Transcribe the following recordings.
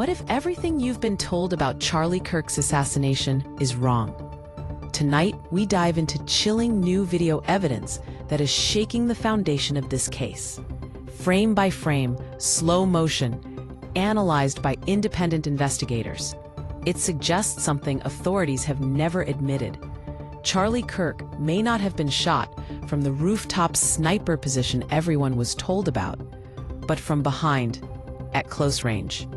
What if everything you've been told about Charlie Kirk's assassination is wrong? Tonight, we dive into chilling new video evidence that is shaking the foundation of this case. Frame by frame, slow motion, analyzed by independent investigators. It suggests something authorities have never admitted. Charlie Kirk may not have been shot from the rooftop sniper position everyone was told about, but from behind, at close range.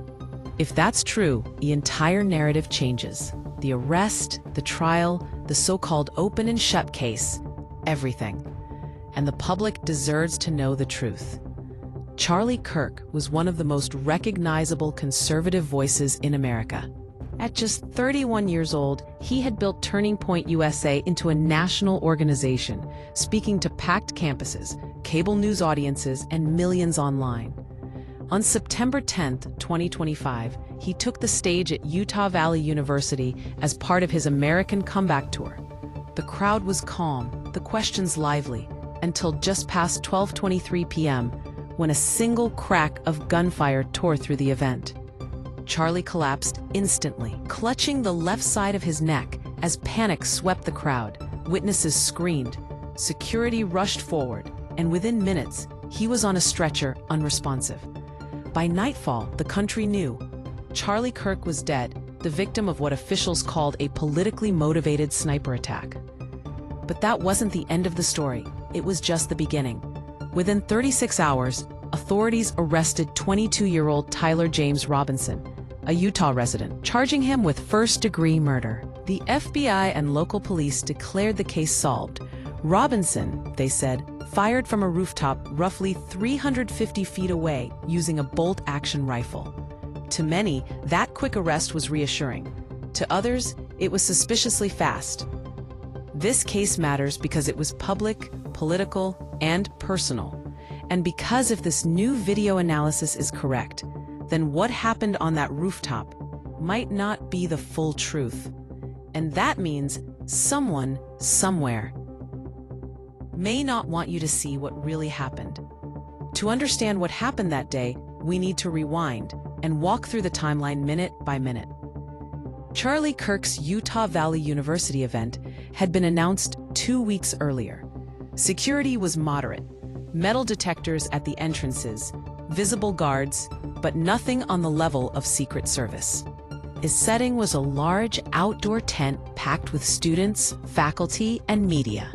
If that's true, the entire narrative changes. The arrest, the trial, the so-called open and shut case, everything. And the public deserves to know the truth. Charlie Kirk was one of the most recognizable conservative voices in America. At just 31 years old, he had built Turning Point USA into a national organization, speaking to packed campuses, cable news audiences, and millions online. On September 10, 2025, he took the stage at Utah Valley University as part of his American Comeback Tour. The crowd was calm, the questions lively, until just past 12:23 p.m., when a single crack of gunfire tore through the event. Charlie collapsed instantly, clutching the left side of his neck as panic swept the crowd. Witnesses screamed, security rushed forward, and within minutes, he was on a stretcher, unresponsive. By nightfall, the country knew Charlie Kirk was dead, the victim of what officials called a politically motivated sniper attack. But that wasn't the end of the story. It was just the beginning. Within 36 hours, authorities arrested 22-year-old Tyler James Robinson, a Utah resident, charging him with first-degree murder. The FBI and local police declared the case solved. Robinson, they said, fired from a rooftop roughly 350 feet away using a bolt-action rifle. To many, that quick arrest was reassuring. To others, it was suspiciously fast. This case matters because it was public, political, and personal. And because if this new video analysis is correct, then what happened on that rooftop might not be the full truth. And that means someone, somewhere, may not want you to see what really happened. To understand what happened that day, we need to rewind and walk through the timeline minute by minute. Charlie Kirk's Utah Valley University event had been announced 2 weeks earlier. Security was moderate, metal detectors at the entrances, visible guards, but nothing on the level of Secret Service. His setting was a large outdoor tent packed with students, faculty, and media.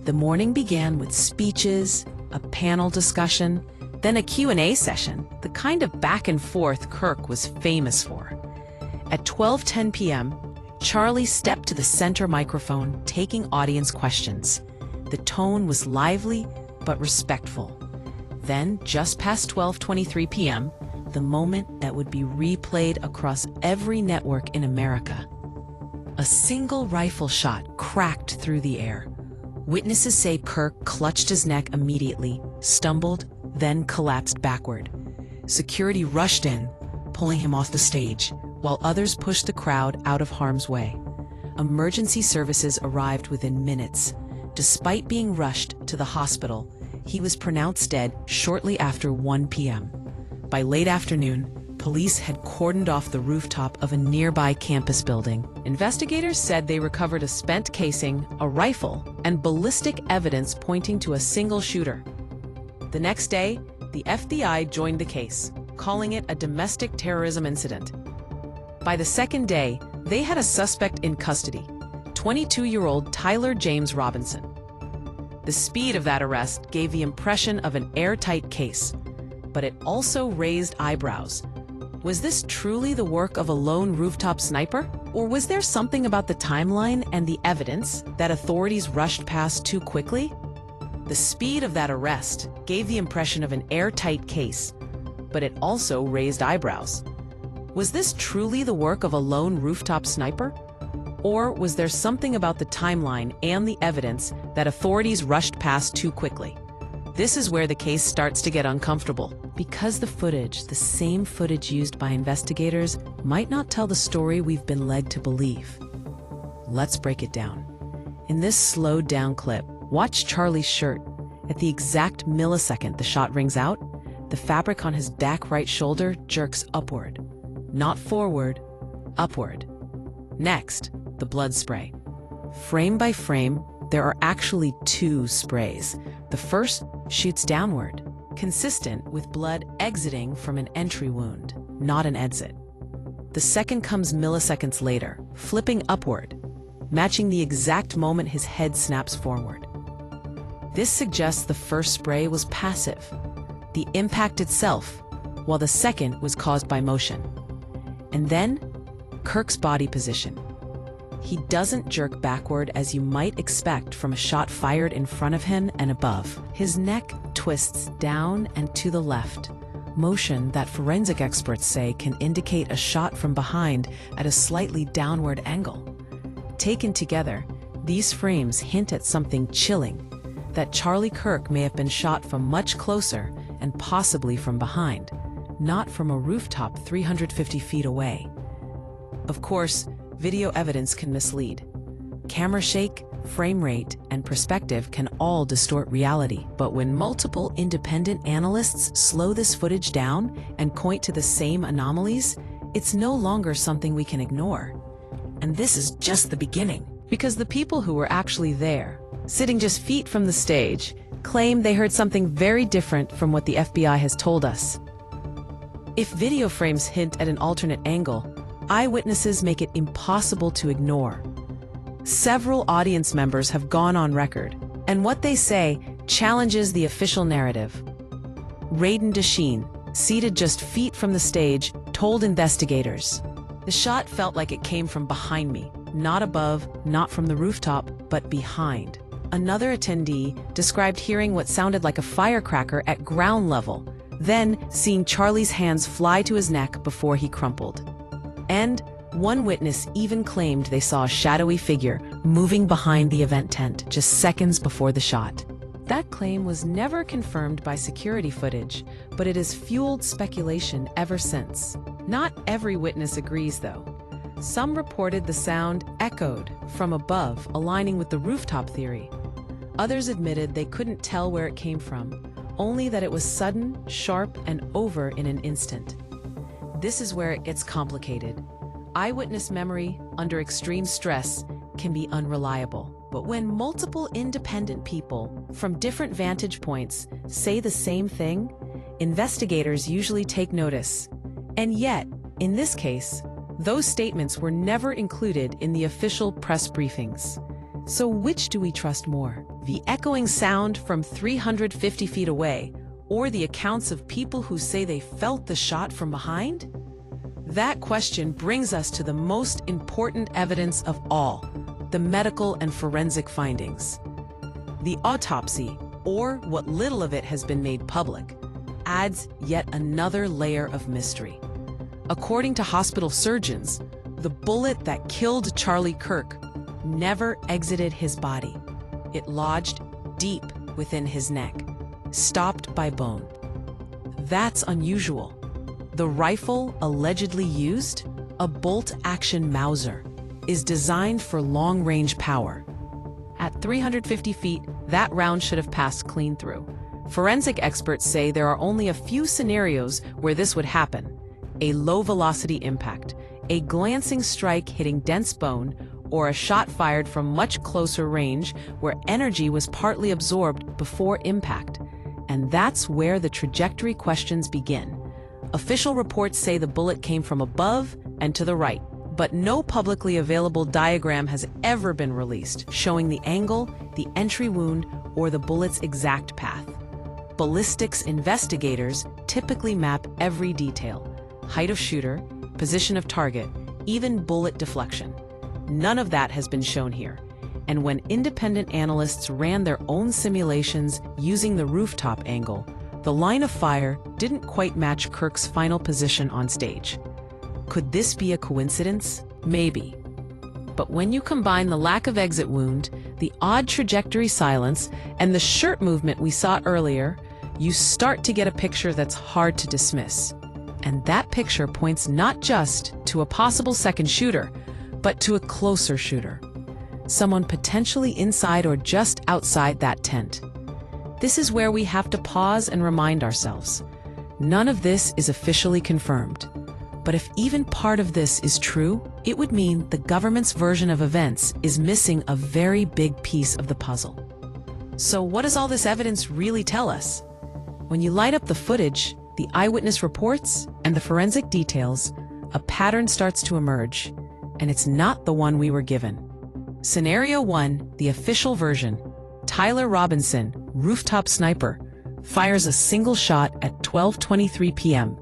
The morning began with speeches, a panel discussion, then a Q&A session, the kind of back and forth Kirk was famous for. At 12:10 p.m., Charlie stepped to the center microphone, taking audience questions. The tone was lively but respectful. Then, just past 12:23 p.m., the moment that would be replayed across every network in America. A single rifle shot cracked through the air. Witnesses say Kirk clutched his neck immediately, stumbled, then collapsed backward. Security rushed in, pulling him off the stage, while others pushed the crowd out of harm's way. Emergency services arrived within minutes. Despite being rushed to the hospital, he was pronounced dead shortly after 1 p.m. By late afternoon, police had cordoned off the rooftop of a nearby campus building. Investigators said they recovered a spent casing, a rifle, and ballistic evidence pointing to a single shooter. The next day, the FBI joined the case, calling it a domestic terrorism incident. By the second day, they had a suspect in custody, 22-year-old Tyler James Robinson. The speed of that arrest gave the impression of an airtight case, but it also raised eyebrows. Was this truly the work of a lone rooftop sniper? Or was there something about the timeline and the evidence that authorities rushed past too quickly? The speed of that arrest gave the impression of an airtight case, but it also raised eyebrows. Was this truly the work of a lone rooftop sniper? Or was there something about the timeline and the evidence that authorities rushed past too quickly? This is where the case starts to get uncomfortable, because the footage, the same footage used by investigators, might not tell the story we've been led to believe. Let's break it down. In this slowed down clip, watch Charlie's shirt. At the exact millisecond the shot rings out, the fabric on his back right shoulder jerks upward. not forward, upward. Next, the blood spray. Frame by frame, there are actually two sprays. The first shoots downward, consistent with blood exiting from an entry wound, not an exit. The second comes milliseconds later, flipping upward, matching the exact moment his head snaps forward. This suggests the first spray was passive, the impact itself, while the second was caused by motion. And then, Kirk's body position. He doesn't jerk backward as you might expect from a shot fired in front of him and above. His neck twists down and to the left, motion that forensic experts say can indicate a shot from behind at a slightly downward angle. Taken together, these frames hint at something chilling, that Charlie Kirk may have been shot from much closer and possibly from behind, not from a rooftop 350 feet away. Of course, video evidence can mislead. Camera shake, frame rate, and perspective can all distort reality. But when multiple independent analysts slow this footage down and point to the same anomalies, it's no longer something we can ignore. And this is just the beginning. Because the people who were actually there, sitting just feet from the stage, claim they heard something very different from what the FBI has told us. If video frames hint at an alternate angle, eyewitnesses make it impossible to ignore. Several audience members have gone on record, and what they say challenges the official narrative. Raiden Desheen, seated just feet from the stage, told investigators, "The shot felt like it came from behind me, not above, not from the rooftop, but behind." Another attendee described hearing what sounded like a firecracker at ground level, then seeing Charlie's hands fly to his neck before he crumpled. And one witness even claimed they saw a shadowy figure moving behind the event tent just seconds before the shot. That claim was never confirmed by security footage, but it has fueled speculation ever since. Not every witness agrees, though. Some reported the sound echoed from above, aligning with the rooftop theory. Others admitted they couldn't tell where it came from, only that it was sudden, sharp, and over in an instant. This is where it gets complicated. Eyewitness memory, under extreme stress, can be unreliable. But when multiple independent people from different vantage points say the same thing, investigators usually take notice. And yet, in this case, those statements were never included in the official press briefings. So which do we trust more? The echoing sound from 350 feet away, or the accounts of people who say they felt the shot from behind? That question brings us to the most important evidence of all, the medical and forensic findings. The autopsy, or what little of it has been made public, adds yet another layer of mystery. According to hospital surgeons, the bullet that killed Charlie Kirk never exited his body. It lodged deep within his neck, stopped by bone. That's unusual. The rifle allegedly used, a bolt-action Mauser, is designed for long-range power. At 350 feet, that round should have passed clean through. Forensic experts say there are only a few scenarios where this would happen: a low-velocity impact, a glancing strike hitting dense bone, or a shot fired from much closer range where energy was partly absorbed before impact. And that's where the trajectory questions begin. Official reports say the bullet came from above and to the right, but no publicly available diagram has ever been released showing the angle, the entry wound, or the bullet's exact path. Ballistics investigators typically map every detail: height of shooter, position of target, even bullet deflection. None of that has been shown here. And when independent analysts ran their own simulations using the rooftop angle, the line of fire didn't quite match Kirk's final position on stage. Could this be a coincidence? Maybe. But when you combine the lack of exit wound, the odd trajectory silence, and the shirt movement we saw earlier, you start to get a picture that's hard to dismiss. And that picture points not just to a possible second shooter, but to a closer shooter. Someone potentially inside or just outside that tent. This is where we have to pause and remind ourselves. None of this is officially confirmed. But if even part of this is true, it would mean the government's version of events is missing a very big piece of the puzzle. So what does all this evidence really tell us? When you light up the footage, the eyewitness reports, and the forensic details, a pattern starts to emerge, and it's not the one we were given. Scenario 1, the official version. Tyler Robinson, rooftop sniper, fires a single shot at 12:23 p.m.,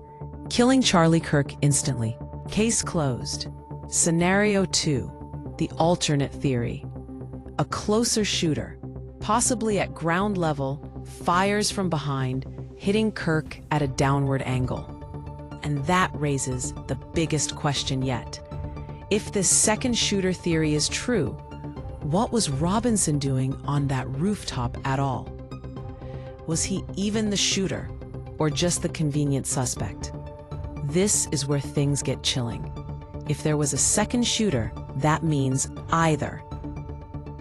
killing Charlie Kirk instantly. Case closed. Scenario 2, the alternate theory. A closer shooter, possibly at ground level, fires from behind, hitting Kirk at a downward angle. And that raises the biggest question yet. If this second shooter theory is true, what was Robinson doing on that rooftop at all? Was he even the shooter, or just the convenient suspect? This is where things get chilling. If there was a second shooter, that means either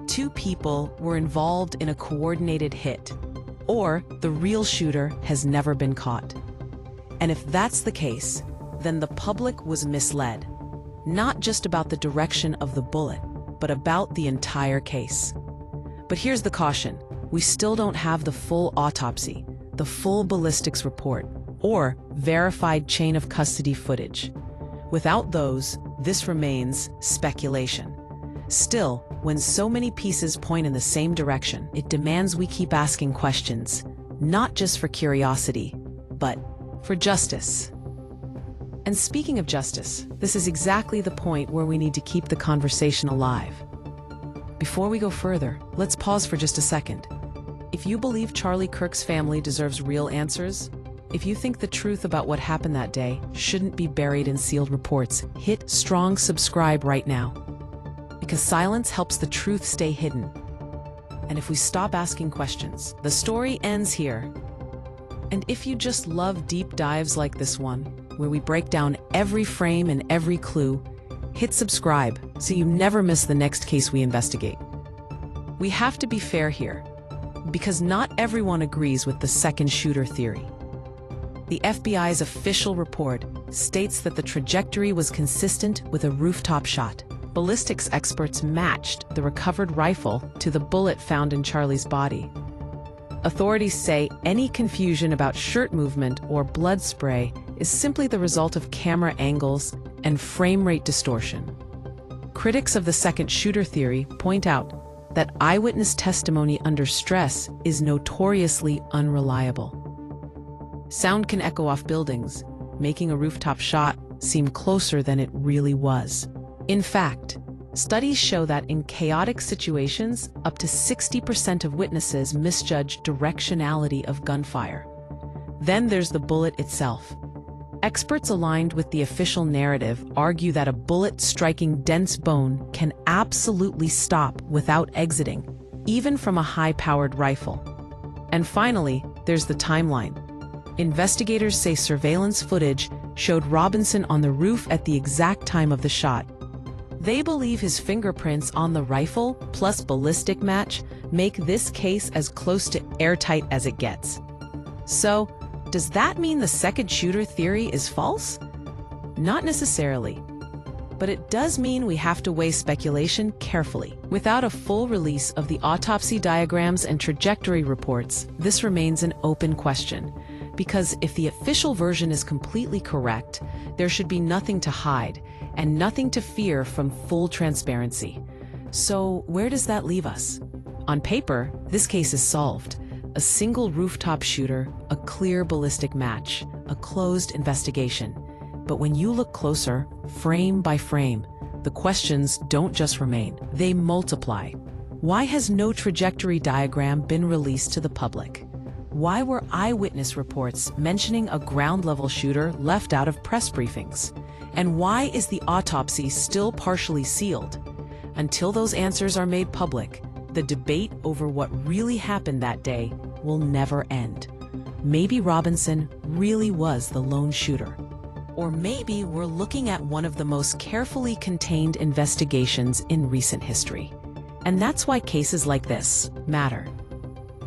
two people were involved in a coordinated hit, or the real shooter has never been caught. And if that's the case, then the public was misled, not just about the direction of the bullet, but about the entire case. But here's the caution. We still don't have the full autopsy, the full ballistics report, or verified chain of custody footage. Without those, this remains speculation. Still, when so many pieces point in the same direction, it demands we keep asking questions, not just for curiosity, but for justice. And speaking of justice, this is exactly the point where we need to keep the conversation alive. Before we go further, let's pause for just a second. If you believe Charlie Kirk's family deserves real answers, if you think the truth about what happened that day shouldn't be buried in sealed reports, hit strong subscribe right now. Because silence helps the truth stay hidden. And if we stop asking questions, the story ends here. And if you just love deep dives like this one, where we break down every frame and every clue, hit subscribe so you never miss the next case we investigate. We have to be fair here, because not everyone agrees with the second shooter theory. The FBI's official report states that the trajectory was consistent with a rooftop shot. Ballistics experts matched the recovered rifle to the bullet found in Charlie's body. Authorities say any confusion about shirt movement or blood spray is simply the result of camera angles and frame rate distortion. Critics of the second shooter theory point out that eyewitness testimony under stress is notoriously unreliable. Sound can echo off buildings, making a rooftop shot seem closer than it really was. In fact, studies show that in chaotic situations, up to 60% of witnesses misjudge directionality of gunfire. Then there's the bullet itself. Experts aligned with the official narrative argue that a bullet striking dense bone can absolutely stop without exiting, even from a high-powered rifle. And finally, there's the timeline. Investigators say surveillance footage showed Robinson on the roof at the exact time of the shot. They believe his fingerprints on the rifle plus ballistic match make this case as close to airtight as it gets. So, does that mean the second shooter theory is false? Not necessarily. But it does mean we have to weigh speculation carefully. Without a full release of the autopsy diagrams and trajectory reports, this remains an open question. Because if the official version is completely correct, there should be nothing to hide and nothing to fear from full transparency. So where does that leave us? On paper, this case is solved. A single rooftop shooter, a clear ballistic match, a closed investigation. But when you look closer, frame by frame, the questions don't just remain, they multiply. Why has no trajectory diagram been released to the public? Why were eyewitness reports mentioning a ground-level shooter left out of press briefings? And why is the autopsy still partially sealed? Until those answers are made public, the debate over what really happened that day will never end. Maybe Robinson really was the lone shooter. Or maybe we're looking at one of the most carefully contained investigations in recent history. And that's why cases like this matter.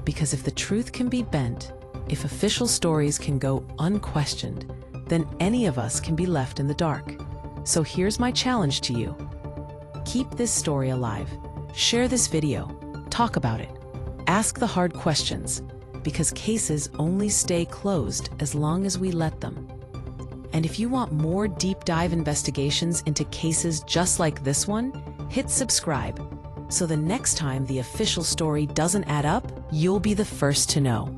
Because if the truth can be bent, if official stories can go unquestioned, then any of us can be left in the dark. So here's my challenge to you. Keep this story alive. Share this video. Talk about it. Ask the hard questions, because cases only stay closed as long as we let them. And if you want more deep dive investigations into cases just like this one, hit subscribe, so the next time the official story doesn't add up, you'll be the first to know.